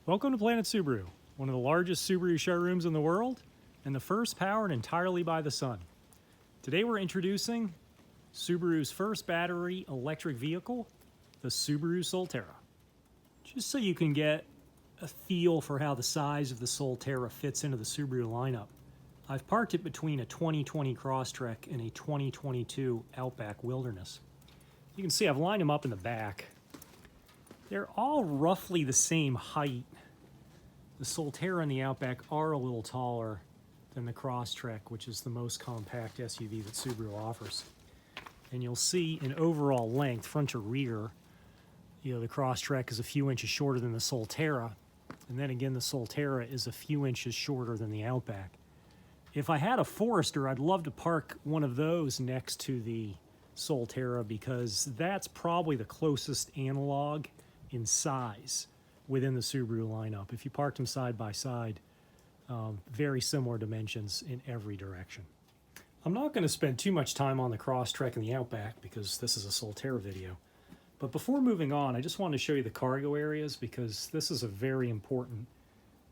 Welcome to Planet Subaru, one of the largest Subaru showrooms in the world and the first powered entirely by the sun. Today we're introducing Subaru's first battery electric vehicle, the Subaru Solterra. Just so you can get a feel for how the size of the Solterra fits into the Subaru lineup, I've parked it between a 2020 Crosstrek and a 2022 Outback Wilderness. You can see I've lined them up in the back. They're all roughly the same height. The Solterra and the Outback are a little taller than the Crosstrek, which is the most compact SUV that Subaru offers. And you'll see in overall length, front to rear, the Crosstrek is a few inches shorter than the Solterra. And then again, the Solterra is a few inches shorter than the Outback. If I had a Forester, I'd love to park one of those next to the Solterra because that's probably the closest analog in size within the Subaru lineup. If you parked them side by side, very similar dimensions in every direction. I'm not going to spend too much time on the Crosstrek and the Outback because this is a Solterra video. But before moving on, I just wanted to show you the cargo areas because this is a very important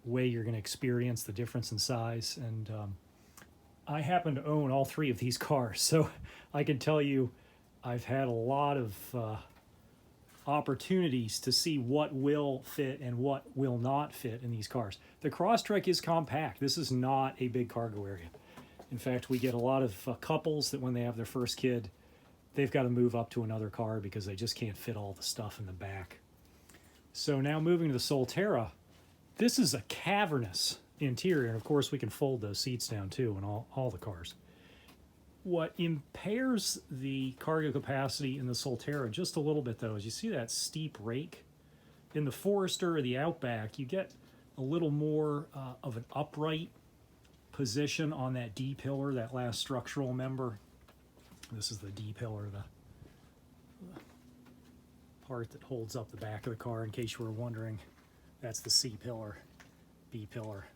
way you're going to experience the difference in size. And I happen to own all three of these cars, so I can tell you I've had a lot of opportunities to see what will fit and what will not fit in these cars. The Crosstrek is compact. This is not a big cargo area. In fact, we get a lot of couples that when they have their first kid, they've got to move up to another car because they just can't fit all the stuff in the back. So now moving to the Solterra, this is a cavernous interior, and of course we can fold those seats down too in all the cars. What impairs the cargo capacity in the Solterra just a little bit, though, is you see that steep rake. In the Forester or the Outback, you get a little more of an upright position on that D-pillar, that last structural member. This is the D-pillar, the part that holds up the back of the car, in case you were wondering. That's the C-pillar, B-pillar,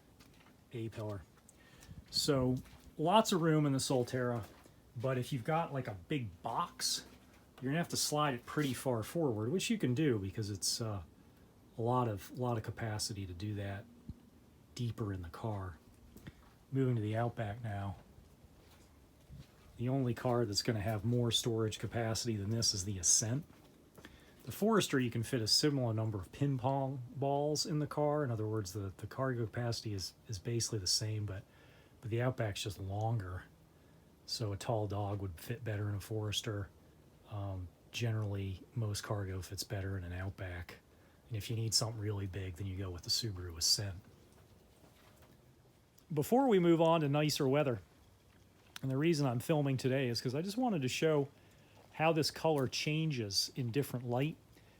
A-pillar. So lots of room in the Solterra. But if you've got like a big box, you're gonna have to slide it pretty far forward, which you can do because it's a lot of capacity to do that deeper in the car. Moving to the Outback now. The only car that's going to have more storage capacity than this is the Ascent. The Forester, you can fit a similar number of ping pong balls in the car. In other words, the cargo capacity is basically the same, but the Outback's just longer. So a tall dog would fit better in a Forester. Generally, most cargo fits better in an Outback. And if you need something really big, then you go with the Subaru Ascent. Before we move on to nicer weather, and the reason I'm filming today is because I just wanted to show how this color changes in different light.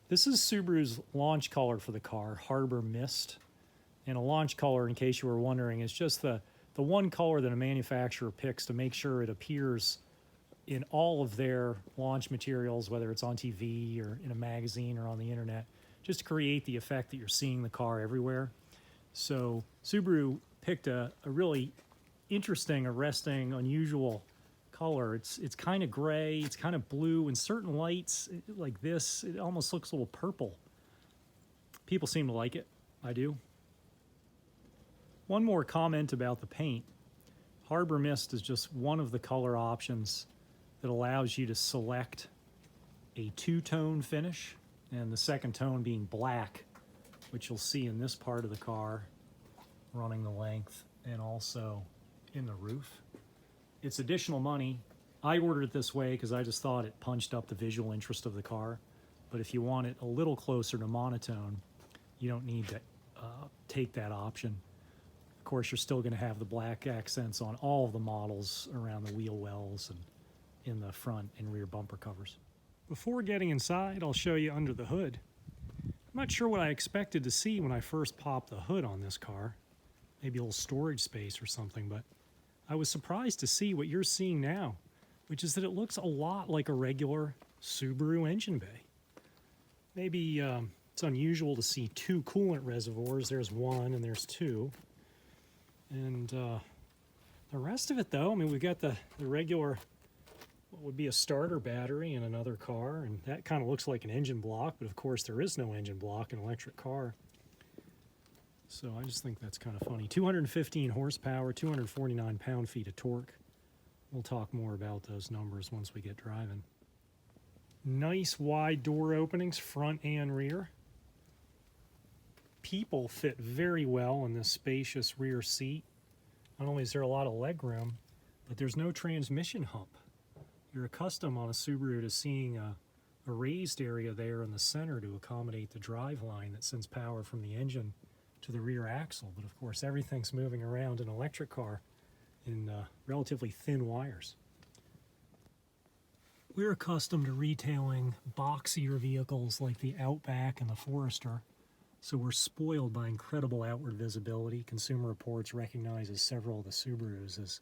This is Subaru's launch color for the car, Harbor Mist. And a launch color, in case you were wondering, is just the one color that a manufacturer picks to make sure it appears in all of their launch materials, whether it's on TV or in a magazine or on the internet, just to create the effect that you're seeing the car everywhere. So Subaru picked a really interesting, arresting, unusual color. It's kind of gray, it's kind of blue. In certain lights, like this, it almost looks a little purple. People seem to like it. I do. One more comment about the paint. Harbor Mist is just one of the color options that allows you to select a two-tone finish, and the second tone being black, which you'll see in this part of the car, running the length, and also in the roof. It's additional money. I ordered it this way because I just thought it punched up the visual interest of the car. But if you want it a little closer to monotone, you don't need to take that option. Of course, you're still going to have the black accents on all of the models around the wheel wells and in the front and rear bumper covers. Before getting inside, I'll show you under the hood. I'm not sure what I expected to see when I first popped the hood on this car. Maybe a little storage space or something, but I was surprised to see what you're seeing now, which is that it looks a lot like a regular Subaru engine bay. Maybe it's unusual to see two coolant reservoirs. There's one and there's two. And the rest of it, though, I mean, we've got the regular, what would be a starter battery in another car, and that kind of looks like an engine block, but of course there is no engine block in an electric car. So I just think that's kind of funny. 215 horsepower, 249 pound-feet of torque. We'll talk more about those numbers once we get driving. Nice wide door openings, front and rear. People fit very well in this spacious rear seat. Not only is there a lot of leg room, but there's no transmission hump. You're accustomed on a Subaru to seeing a raised area there in the center to accommodate the drive line that sends power from the engine to the rear axle. But of course, everything's moving around an electric car in relatively thin wires. We're accustomed to retailing boxier vehicles like the Outback and the Forester, so we're spoiled by incredible outward visibility. Consumer Reports recognizes several of the Subarus as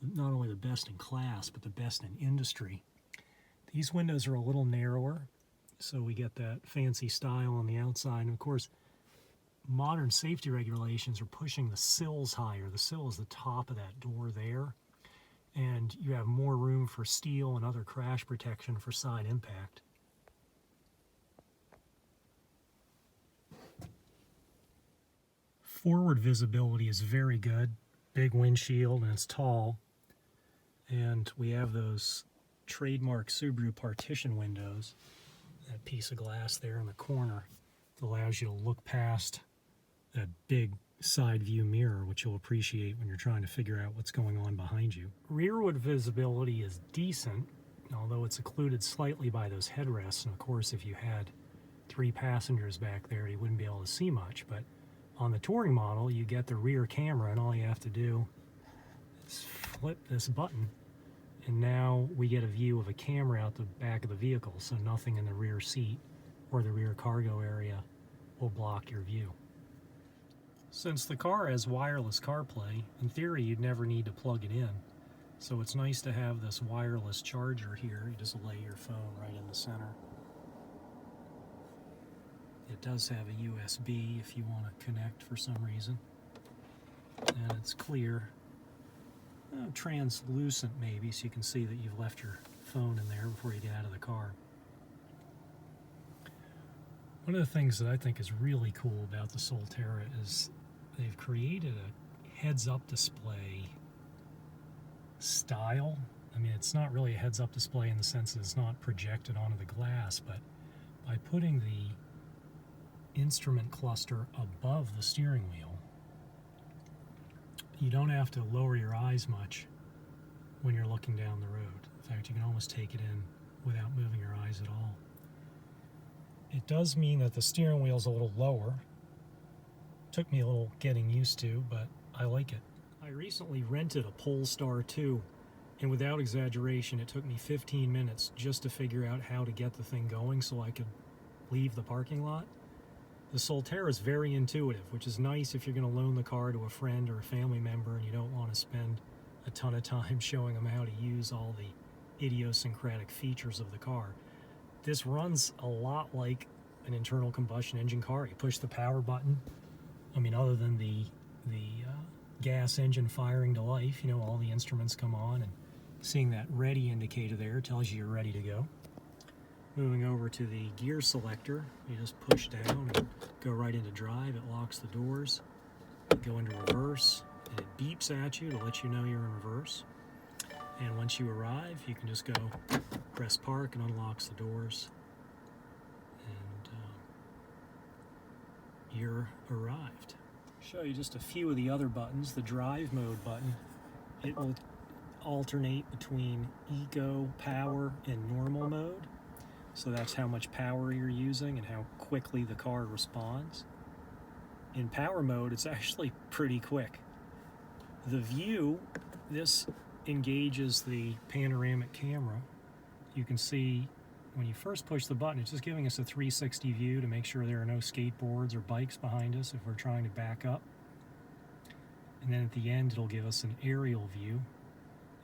not only the best in class, but the best in industry. These windows are a little narrower, so we get that fancy style on the outside. And of course, modern safety regulations are pushing the sills higher. The sill is the top of that door there, and you have more room for steel and other crash protection for side impact. Forward visibility is very good. Big windshield, and it's tall. And we have those trademark Subaru partition windows. That piece of glass there in the corner allows you to look past that big side view mirror, which you'll appreciate when you're trying to figure out what's going on behind you. Rearward visibility is decent, although it's occluded slightly by those headrests. And of course, if you had 3 passengers back there, you wouldn't be able to see much. But on the touring model, you get the rear camera, and all you have to do is flip this button, and now we get a view of a camera out the back of the vehicle, so nothing in the rear seat or the rear cargo area will block your view. Since the car has wireless CarPlay, in theory you'd never need to plug it in, so it's nice to have this wireless charger here. You just lay your phone right in the center. It does have a USB if you want to connect for some reason, and it's clear. Translucent maybe, so you can see that you've left your phone in there before you get out of the car. One of the things that I think is really cool about the Solterra is they've created a heads-up display style. I mean, it's not really a heads-up display in the sense that it's not projected onto the glass, but by putting the instrument cluster above the steering wheel, you don't have to lower your eyes much when you're looking down the road. In fact, you can almost take it in without moving your eyes at all. It does mean that the steering wheel's a little lower. Took me a little getting used to, but I like it. I recently rented a Polestar 2, and without exaggeration, it took me 15 minutes just to figure out how to get the thing going so I could leave the parking lot. The Solterra is very intuitive, which is nice if you're going to loan the car to a friend or a family member and you don't want to spend a ton of time showing them how to use all the idiosyncratic features of the car. This runs a lot like an internal combustion engine car. You push the power button. I mean, other than the gas engine firing to life, you know, all the instruments come on, and seeing that ready indicator there tells you you're ready to go. Moving over to the gear selector, you just push down and go right into drive. It locks the doors. You go into reverse, and it beeps at you to let you know you're in reverse. And once you arrive, you can just go press park and unlocks the doors. And you're arrived. Show you just a few of the other buttons. The drive mode button, it will alternate between eco, power, and normal mode. So that's how much power you're using and how quickly the car responds. In power mode, it's actually pretty quick. The view, this engages the panoramic camera. You can see when you first push the button, it's just giving us a 360 view to make sure there are no skateboards or bikes behind us if we're trying to back up. And then at the end, it'll give us an aerial view,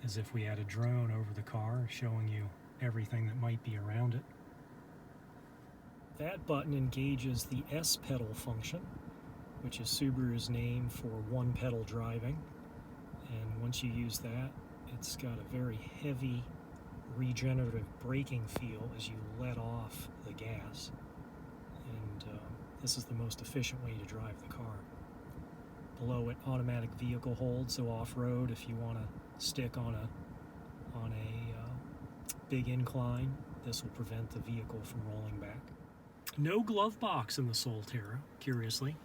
as if we had a drone over the car showing you everything that might be around it. That button engages the S pedal function, which is Subaru's name for one pedal driving. And once you use that, it's got a very heavy regenerative braking feel as you let off the gas. And this is the most efficient way to drive the car. Below it, automatic vehicle hold, so off-road if you want to stick on a big incline, this will prevent the vehicle from rolling back. No glove box in the Solterra, curiously.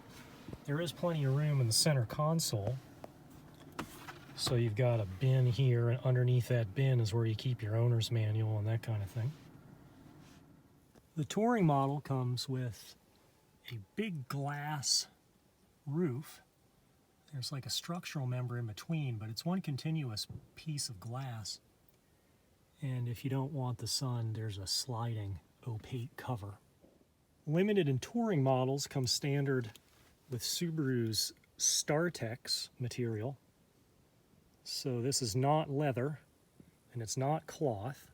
There is plenty of room in the center console. So you've got a bin here, and underneath that bin is where you keep your owner's manual and that kind of thing. The touring model comes with a big glass roof. There's like a structural member in between, but it's one continuous piece of glass. And if you don't want the sun, there's a sliding opaque cover. Limited and touring models come standard with Subaru's StarTex material. So this is not leather, and it's not cloth.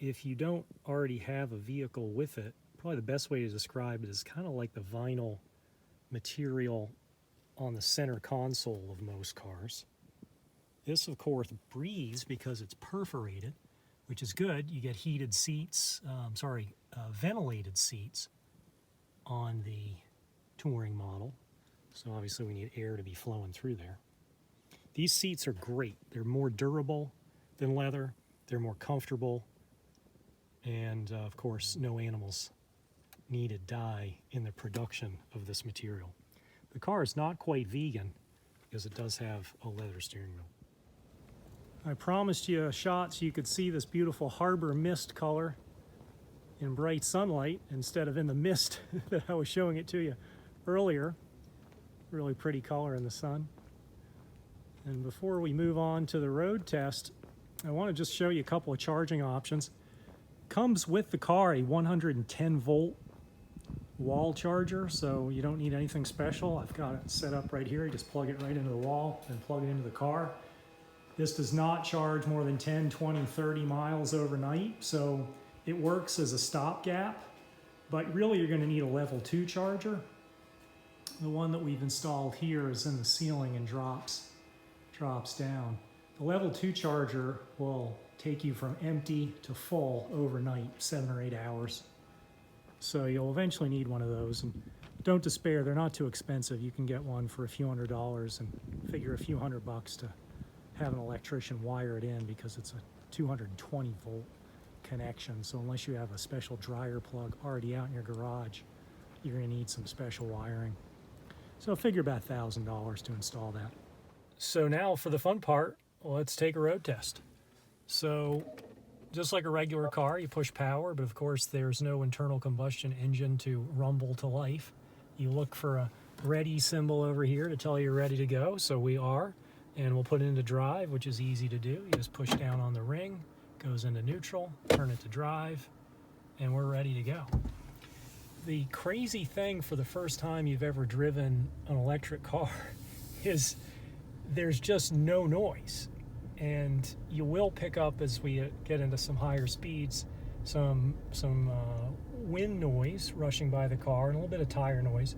If you don't already have a vehicle with it, probably the best way to describe it is kind of like the vinyl material on the center console of most cars. This, of course, breathes because it's perforated, which is good. You get heated seats, ventilated seats on the touring model. So obviously we need air to be flowing through there. These seats are great. They're more durable than leather. They're more comfortable. And of course, no animals needed die in the production of this material. The car is not quite vegan because it does have a leather steering wheel. I promised you a shot so you could see this beautiful harbor mist color in bright sunlight instead of in the mist that I was showing it to you earlier. Really pretty color in the sun. And before we move on to the road test, I want to just show you a couple of charging options. Comes with the car a 110 volt wall charger, so you don't need anything special. I've got it set up right here. You just plug it right into the wall and plug it into the car. This does not charge more than 10, 20, 30 miles overnight, so it works as a stopgap, but really you're going to need a level 2 charger. The one that we've installed here is in the ceiling and drops down. The level 2 charger will take you from empty to full overnight, 7 or 8 hours. So you'll eventually need one of those, and don't despair, they're not too expensive. You can get one for a few $100s and figure a few $100 to have an electrician wire it in, because it's a 220 volt connection. So unless you have a special dryer plug already out in your garage, you're going to need some special wiring. So figure about $1,000 to install that. So now for the fun part, let's take a road test. So just like a regular car, you push power, but of course there's no internal combustion engine to rumble to life. You look for a ready symbol over here to tell you you're ready to go, so we are. And we'll put it into drive, which is easy to do. You just push down on the ring, goes into neutral, turn it to drive, and we're ready to go. The crazy thing for the first time you've ever driven an electric car is there's just no noise. And you will pick up, as we get into some higher speeds, some wind noise rushing by the car and a little bit of tire noise.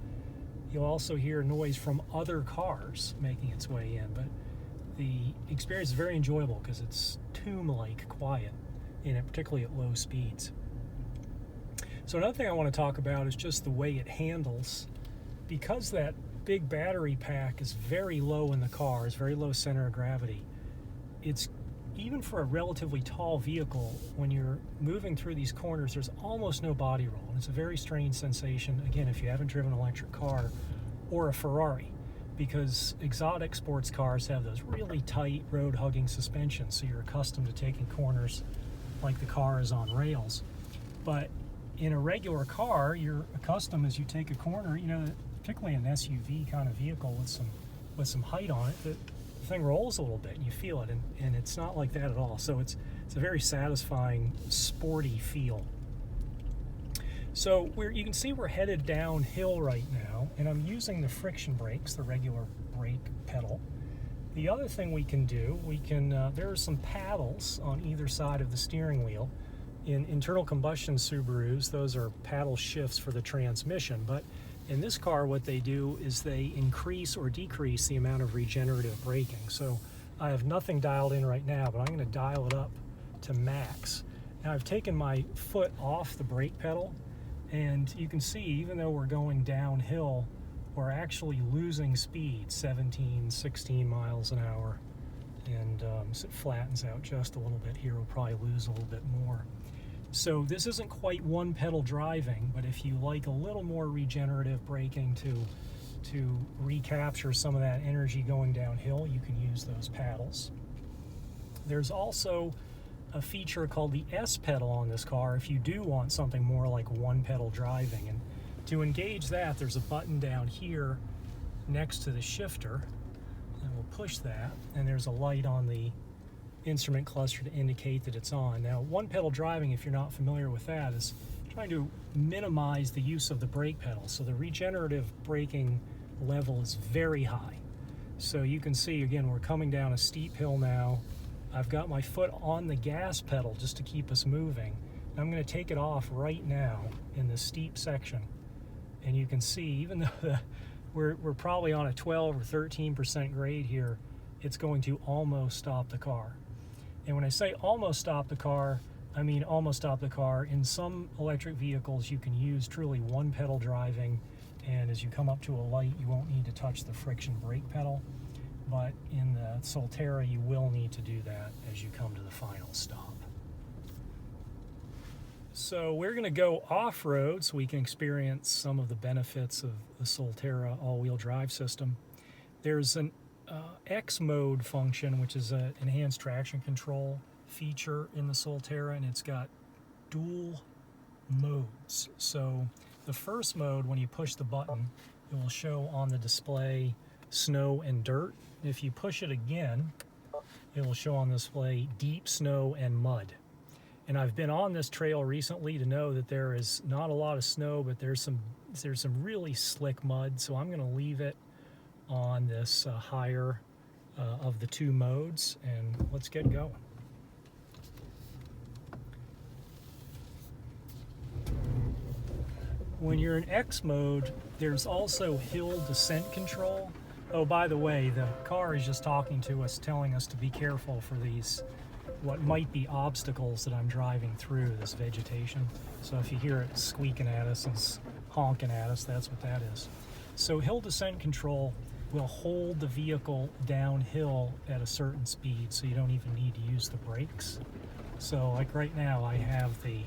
You'll also hear noise from other cars making its way in, but the experience is very enjoyable because it's tomb-like quiet, particularly at low speeds. So another thing I want to talk about is just the way it handles. Because that big battery pack is very low in the car, it's very low center of gravity, it's even for a relatively tall vehicle, when you're moving through these corners, there's almost no body roll. And it's a very strange sensation, again, if you haven't driven an electric car or a Ferrari, because exotic sports cars have those really tight road-hugging suspensions, so you're accustomed to taking corners like the car is on rails. But in a regular car, you're accustomed, as you take a corner, particularly an SUV kind of vehicle with some height on it, that the thing rolls a little bit and you feel it, and it's not like that at all. So it's a very satisfying, sporty feel. So you can see we're headed downhill right now, and I'm using the friction brakes, the regular brake pedal. The other thing we can do, there are some paddles on either side of the steering wheel. In internal combustion Subarus, those are paddle shifts for the transmission, but in this car what they do is they increase or decrease the amount of regenerative braking. So I have nothing dialed in right now, but I'm going to dial it up to max. Now I've taken my foot off the brake pedal, And you can see, even though we're going downhill, we're actually losing speed, 17, 16 miles an hour. And so it flattens out just a little bit here. We'll probably lose a little bit more. So this isn't quite one pedal driving, but if you like a little more regenerative braking to recapture some of that energy going downhill, you can use those paddles. There's also a feature called the S pedal on this car if you do want something more like one pedal driving. And to engage that, there's a button down here next to the shifter, and we'll push that, and there's a light on the instrument cluster to indicate that it's on. Now, one pedal driving, if you're not familiar with that, is trying to minimize the use of the brake pedal. So the regenerative braking level is very high. So you can see, again, we're coming down a steep hill now. I've got my foot on the gas pedal just to keep us moving. I'm going to take it off right now in the steep section. And you can see, even though we're probably on a 12 or 13% grade here, it's going to almost stop the car. And when I say almost stop the car, I mean almost stop the car. In some electric vehicles, you can use truly one pedal driving, and as you come up to a light, you won't need to touch the friction brake pedal. But in the Solterra, you will need to do that as you come to the final stop. So we're going to go off-road so we can experience some of the benefits of the Solterra all-wheel drive system. There's an X mode function, which is an enhanced traction control feature in the Solterra, and it's got dual modes. So the first mode, when you push the button, it will show on the display snow and dirt. If you push it again, it will show on the display deep snow and mud. And I've been on this trail recently to know that there is not a lot of snow, but there's some really slick mud, so I'm going to leave it on this higher of the two modes, and let's get going. When you're in X mode, there's also hill descent control. Oh, by the way, the car is just talking to us, telling us to be careful for these, what might be obstacles that I'm driving through, this vegetation. So if you hear it squeaking at us and honking at us, that's what that is. So hill descent control will hold the vehicle downhill at a certain speed, so you don't even need to use the brakes. So like right now, I have the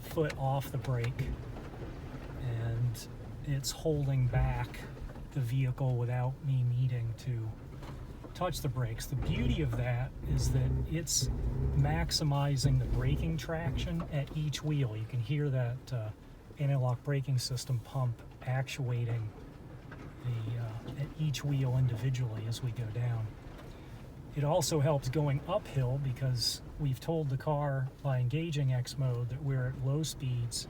foot off the brake, and it's holding back the vehicle without me needing to touch the brakes. The beauty of that is that it's maximizing the braking traction at each wheel. You can hear that anti-lock braking system pump actuating at each wheel individually as we go down. It also helps going uphill because we've told the car by engaging X mode that we're at low speeds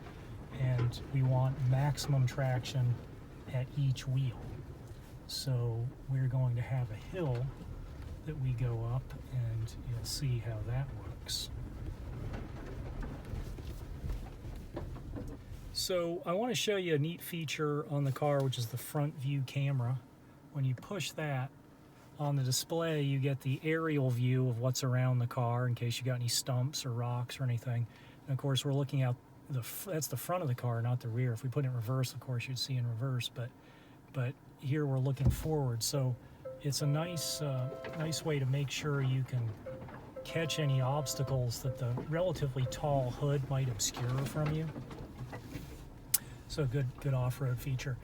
and we want maximum traction at each wheel. So we're going to have a hill that we go up, and you'll see how that works. So I want to show you a neat feature on the car, which is the front view camera. When you push that, on the display you get the aerial view of what's around the car in case you got any stumps or rocks or anything. And of course we're looking out that's the front of the car, not the rear. If we put it in reverse, of course you'd see in reverse, but here we're looking forward. So it's a nice way to make sure you can catch any obstacles that the relatively tall hood might obscure from you. So good off-road feature.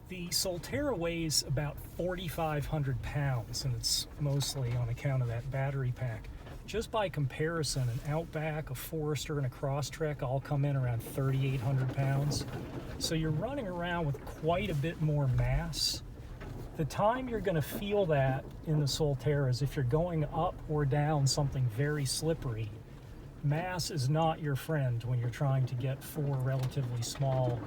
The Solterra weighs about 4,500 pounds, and it's mostly on account of that battery pack. Just by comparison, an Outback, a Forester, and a Crosstrek all come in around 3,800 pounds. So you're running around with quite a bit more mass. The time you're going to feel that in the Solterra is if you're going up or down something very slippery. Mass is not your friend when you're trying to get four relatively small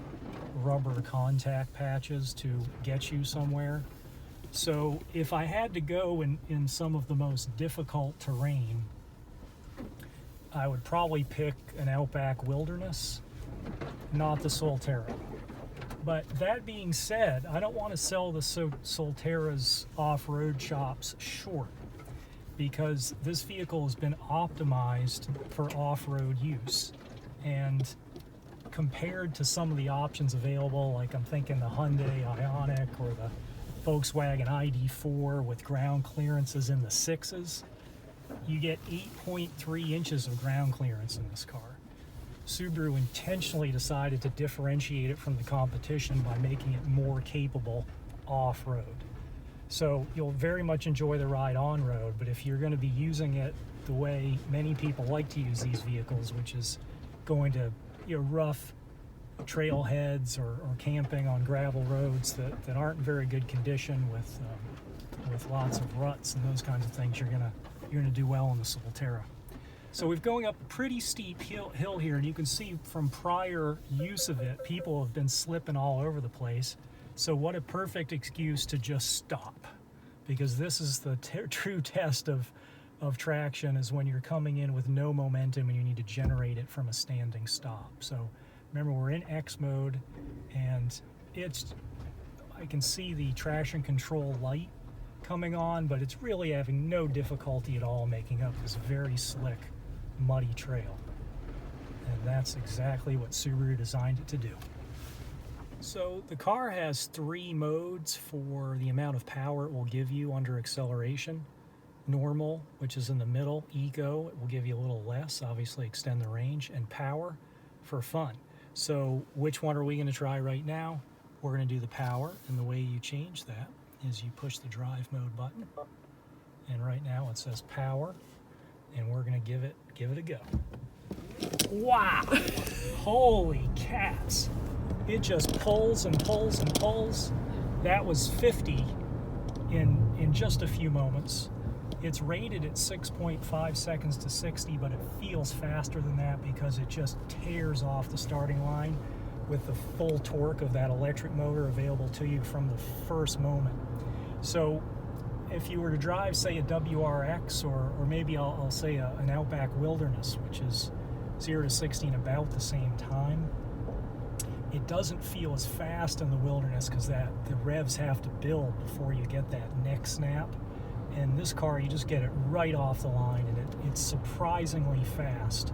rubber contact patches to get you somewhere. So if I had to go in some of the most difficult terrain, I would probably pick an Outback Wilderness, not the Solterra. But that being said, I don't want to sell the Solterra's off-road chops short, because this vehicle has been optimized for off-road use. And compared to some of the options available, like I'm thinking the Hyundai Ioniq or the Volkswagen ID4 with ground clearances in the 6s, you get 8.3 inches of ground clearance in this car. Subaru intentionally decided to differentiate it from the competition by making it more capable off-road. So you'll very much enjoy the ride on-road, but if you're going to be using it the way many people like to use these vehicles, which is going to rough trailheads or camping on gravel roads that aren't in very good condition with lots of ruts and those kinds of things, you're gonna do well on the Solterra. So we're going up a pretty steep hill here, and you can see from prior use of it, people have been slipping all over the place. So what a perfect excuse to just stop, because this is the true test of traction, is when you're coming in with no momentum and you need to generate it from a standing stop. So remember, we're in X mode, and I can see the traction control light coming on, but it's really having no difficulty at all making up this very slick, muddy trail. And that's exactly what Subaru designed it to do. So the car has 3 modes for the amount of power it will give you under acceleration. Normal, which is in the middle. Eco, it will give you a little less, obviously extend the range. And power for fun. So which one are we going to try right now? We're going to do the power, and the way you change that is you push the drive mode button. And right now it says power, and we're going to give it a go. Wow! Holy cats! It just pulls and pulls and pulls. That was 50 in just a few moments. It's rated at 6.5 seconds to 60, but it feels faster than that because it just tears off the starting line with the full torque of that electric motor available to you from the first moment. So if you were to drive, say, a WRX, or maybe I'll say an Outback Wilderness, which is 0 to 60 in about the same time, it doesn't feel as fast in the Wilderness because the revs have to build before you get that neck snap. In this car, you just get it right off the line, and it's surprisingly fast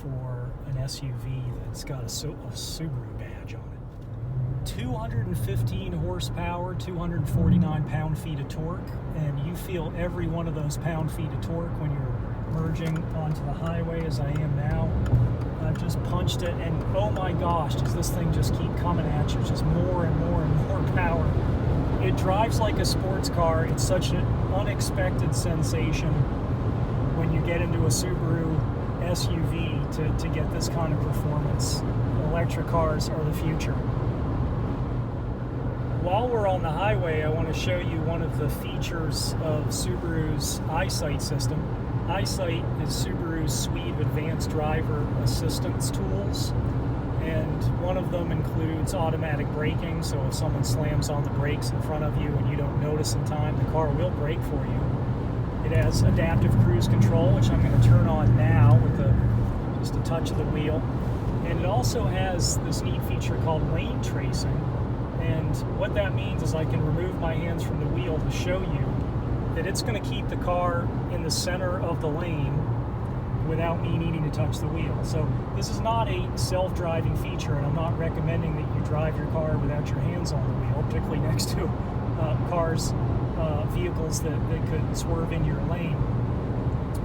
for an SUV that's got a Subaru badge on it. 215 horsepower, 249 pound-feet of torque, and you feel every one of those pound-feet of torque when you're merging onto the highway, as I am now. I've just punched it, and oh my gosh, does this thing just keep coming at you, just more and more and more power. It drives like a sports car. It's such an unexpected sensation when you get into a Subaru SUV to get this kind of performance. Electric cars are the future. While we're on the highway, I want to show you one of the features of Subaru's EyeSight system. EyeSight is Subaru's suite of advanced driver assistance tools, and one of them includes automatic braking, so if someone slams on the brakes in front of you and you don't notice in time, the car will brake for you. It has adaptive cruise control, which I'm going to turn on now with just a touch of the wheel. And it also has this neat feature called lane tracing, and what that means is I can remove my hands from the wheel to show you that it's going to keep the car in the center of the lane without me needing to touch the wheel. So this is not a self-driving feature, and I'm not recommending that you drive your car without your hands on the wheel, particularly next to vehicles that could swerve in your lane.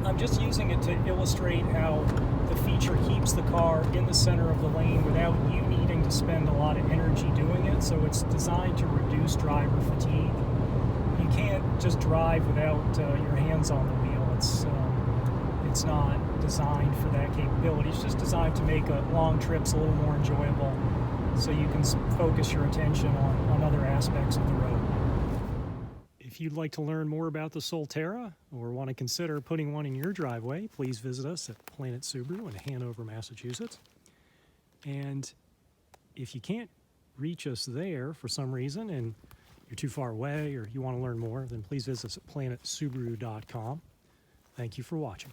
I'm just using it to illustrate how the feature keeps the car in the center of the lane without you needing to spend a lot of energy doing it. So it's designed to reduce driver fatigue. You can't just drive without your hands on the wheel. It's not designed for that capability. It's just designed to make long trips a little more enjoyable, so you can focus your attention on other aspects of the road. If you'd like to learn more about the Solterra or want to consider putting one in your driveway, please visit us at Planet Subaru in Hanover, Massachusetts. And if you can't reach us there for some reason and you're too far away or you want to learn more, then please visit us at planetsubaru.com. Thank you for watching.